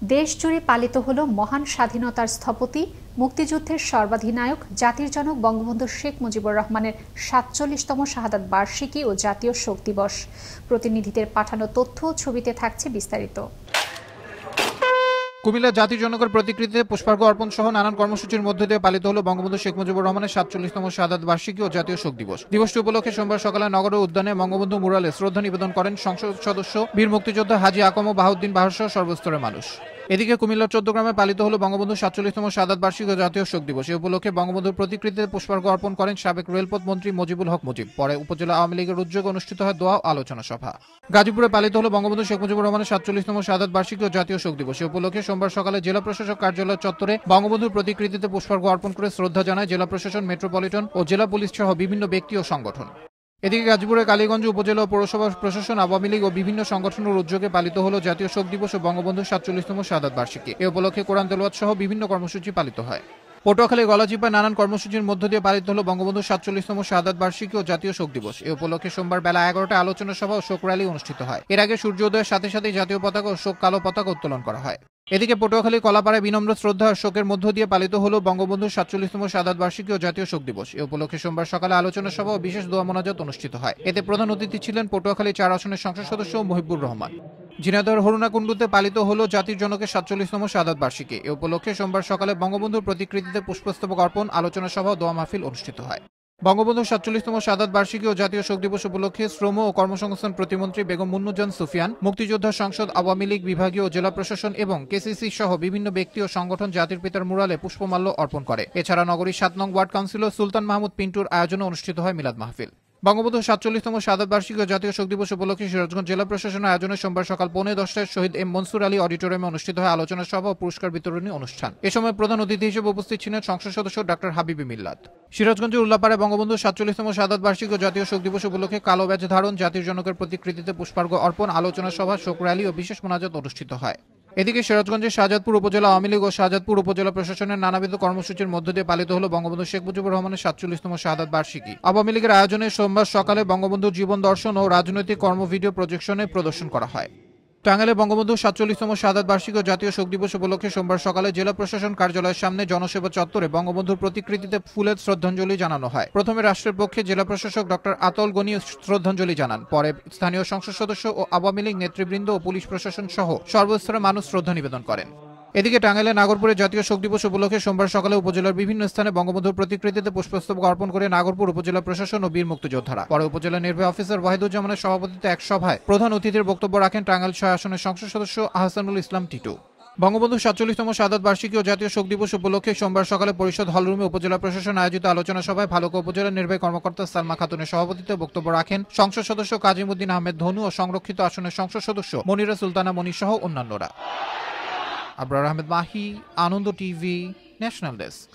দেশ জুড়ে পালিত হল মহান স্বাধীনতার স্থপতি মুক্তিযুদ্ধের সর্বাধিনায়ক জাতির জনক বঙ্গবন্ধু শেখ মুজিবুর রহমানের ৪৭তম শাহাদাত বার্ষিকী ও জাতীয় শোক দিবস। প্রতিনিধিদের পাঠানো তথ্য ও ছবিতে থাকছে বিস্তারিত। কুমিল্লা জাতির জনকের প্রতিকৃতিতে পুষ্পার্ঘ অর্পণ সহ নানান কর্মসূচির মধ্যে দিয়ে পালিত হল বঙ্গবন্ধু শেখ মুজিবুর রহমানের ৪৭তম শাহাদাত বার্ষিকী ও জাতীয় শোক দিবস। দিবসটি উপলক্ষে সোমবার সকালে নগরের উদ্যানে বঙ্গবন্ধু মুরালে শ্রদ্ধা নিবেদন করেন সংসদ সদস্য বীর মুক্তিযোদ্ধা হাজী আকম বাহাউদ্দিন বাহার সহ সর্বস্তরের মানুষ। এদিকে কুমিল্লার ১৪ গ্রামে পালিত হল বঙ্গবন্ধু ৪৭তম শাহাদাত বার্ষিকী ও জাতীয় শোক দিবস। এ উপলক্ষে বঙ্গবন্ধুর প্রতিকৃতিতে পুষ্পার্ঘ অর্পণ করেন সাবেক রেলপথ মন্ত্রী মুজিবুল হক মুজিব। পরে উপজেলা আওয়ামী লীগের উদ্যোগে অনুষ্ঠিত হয় দোয়া ও আলোচনা সভা। গাজীপুরে পালিত হল বঙ্গবন্ধু শেখ মুজিবুর রহমানের ৪৭তম শাহাদাত বার্ষিকী ও জাতীয় শোক দিবস। এ উপলক্ষে সোমবার সকালে জেলা প্রশাসক কার্যালয় চত্বরে বঙ্গবন্ধুর প্রতিকৃতিতে পুষ্পার্ঘ অর্পণ করে শ্রদ্ধা জানায় জেলা প্রশাসন, মেট্রোপলিটন ও জেলা পুলিশ সহ বিভিন্ন ব্যক্তি ও সংগঠন। এদিকে গাজীপুরের কালীগঞ্জ উপজেলা ও পৌরসভা প্রশাসন, আওয়ামী লীগ ও বিভিন্ন সংগঠনের উদ্যোগে পালিত হল জাতীয় শোক দিবস ও বঙ্গবন্ধুর ৪৭তম শাহাদাত বার্ষিকী। এ উপলক্ষে কোরআন তেলাওয়াত সহ বিভিন্ন কর্মসূচি পালিত হয়। পটুয়াখালী গলাচিপায় নানান কর্মসূচির মধ্য দিয়ে পালিত হল বঙ্গবন্ধুর ৪৭তম শাহাদাত বার্ষিকী ও জাতীয় শোক দিবস। এ উপলক্ষে সোমবার বেলা ১১টায় আলোচনা সভা ও শোক র্যালি অনুষ্ঠিত হয়। এর আগে সূর্যোদয়ের সাথে সাথেই জাতীয় পতাকা ও শোক কালো পতাকা উত্তোলন করা হয়। এদিকে পটুয়াখালী কলাপাড়ায় বিনম্র শ্রদ্ধা ও শোকের মধ্য দিয়ে পালিত হল বঙ্গবন্ধুর ৪৭তম শাহাদাত বার্ষিকী ও জাতীয় শোক দিবস। এ উপলক্ষে সোমবার সকালে আলোচনা সভা ও বিশেষ দোয়া মোনাজাত অনুষ্ঠিত হয়। এতে প্রধান অতিথি ছিলেন পটুয়াখালী ৪ আসনের সংসদ সদস্য মহিবুর রহমান। ঝিনাইদহের হরুণাকুণ্ডুতে পালিত হল জাতির জনকের ৪৭তম শাহাদাত বার্ষিকী। এ উপলক্ষে সোমবার সকালে বঙ্গবন্ধুর প্রতিকৃতিতে পুষ্পস্তবক অর্পণ, আলোচনা সভা ও দোয়া মাহফিল অনুষ্ঠিত হয়। বঙ্গবন্ধুর ৪৭তম শাহাদাত বার্ষিকী ও জাতীয় শোক দিবস উপলক্ষে শ্রম ও কর্মসংস্থান প্রতিমন্ত্রী বেগম মুন্নুজান সুফিয়ান, মুক্তিযোদ্ধা সংসদ, আওয়ামী লীগ বিভাগীয় জেলা প্রশাসন এবং কেসিসি সহ বিভিন্ন ব্যক্তি ও সংগঠন জাতির পিতার মুরালে পুষ্পমাল্য অর্পণ করে। এছাড়া নগরীর ৭ নং ওয়ার্ড কাউন্সিলর সুলতান মাহমুদ পিন্টুর আয়োজনে অনুষ্ঠিত হয় মিলাদ মাহফিল। বঙ্গবন্ধুর ৪৭তম শাহাদাত বার্ষিকী ও জাতীয় শোক দিবস উপলক্ষে সিরাজগঞ্জ জেলা প্রশাসনের আয়োজনে সোমবার সকাল ১:১০টায় শহীদ এম মনসুর আলী অডিটোরিয়ামে অনুষ্ঠিত হয় আলোচনা সভা ও পুরস্কার বিতরণী অনুষ্ঠান। এ সময় প্রধান অতিথি হিসেবে উপস্থিত ছিলেন সংসদ সদস্য ডাক্তার হাবিবি মিল্লাত। সিরাজগঞ্জের উল্লাপাড়ায় বঙ্গবন্ধুর ৪৭তম শাহাদাত বার্ষিকী ও জাতীয় শোক দিবস উপলক্ষে কালো ব্যাজ ধারণ, জাতির জনকের প্রতিকৃতিতে পুষ্পার্ঘ অর্পণ, আলোচনা সভা, শোক র্যালি ও বিশেষ মোনাজাত অনুষ্ঠিত হয়। এদিকে সিরাজগঞ্জের শাহজাদপুর উপজেলা আওয়ামী লীগ ও শাহজাদপুর উপজেলা প্রশাসনের নানাবিধ কর্মসূচির মধ্য দিয়ে পালিত হল বঙ্গবন্ধু শেখ মুজিবুর রহমানের ৪৭তম শাহাদাত বার্ষিকী। আওয়ামী লীগের আয়োজনে সোমবার সকালে বঙ্গবন্ধুর জীবন দর্শন ও রাজনৈতিক কর্মভিডিও প্রজেকশনে প্রদর্শন করা হয়। টাঙ্গাইলে বঙ্গবন্ধুর ৪৭তম শাহাদাত বার্ষিকী ও জাতীয় শোক দিবস উপলক্ষে সোমবার সকালে জেলা প্রশাসন কার্যালয়ের সামনে জনসেবা চত্বরে বঙ্গবন্ধুর প্রতিকৃতিতে ফুলের শ্রদ্ধাঞ্জলি জানানো হয়। প্রথমে রাষ্ট্রের পক্ষে জেলা প্রশাসক ডক্টর আতল গনি শ্রদ্ধাঞ্জলি জানান। পরে স্থানীয় সংসদ সদস্য ও আওয়ামী লীগ নেতৃবৃন্দ ও পুলিশ প্রশাসন সহ সর্বস্তরের মানুষ শ্রদ্ধা নিবেদন করেন। এদিকে টাঙ্গাইলে নাগরপুরে জাতীয় শোক দিবস উপলক্ষে সোমবার সকালে উপজেলার বিভিন্ন স্থানে বঙ্গবন্ধুর প্রতিকৃতিতে পুষ্পস্তবক অর্পণ করে নাগরপুর উপজেলা প্রশাসন ও বীর মুক্তিযোদ্ধারা। পরে উপজেলা নির্বাহী অফিসার ওয়াহিদুজ্জামানের সভাপতিত্বে এক সভায় প্রধান অতিথির বক্তব্য রাখেন টাঙ্গাইল ৬ আসনের সংসদ সদস্য আহসানুল ইসলাম টিটু। বঙ্গবন্ধুর ৪৭তম শাহাদাত বার্ষিকী ও জাতীয় শোক দিবস উপলক্ষে সোমবার সকালে পরিষদ হলরুমে উপজেলা প্রশাসন আয়োজিত আলোচনা সভায় ভালুকা উপজেলা নির্বাহী কর্মকর্তা সালমা খাতুনের সভাপতিত্বে বক্তব্য রাখেন সংসদ সদস্য কাজিমুদ্দিন আহমেদ ধনু ও সংরক্ষিত আসনের সংসদ সদস্য মনিরা সুলতানা মনি সহ অন্যান্যরা। আবরার আহমেদ মাহি, আনন্দ টিভি, ন্যাশনাল ডেস্ক।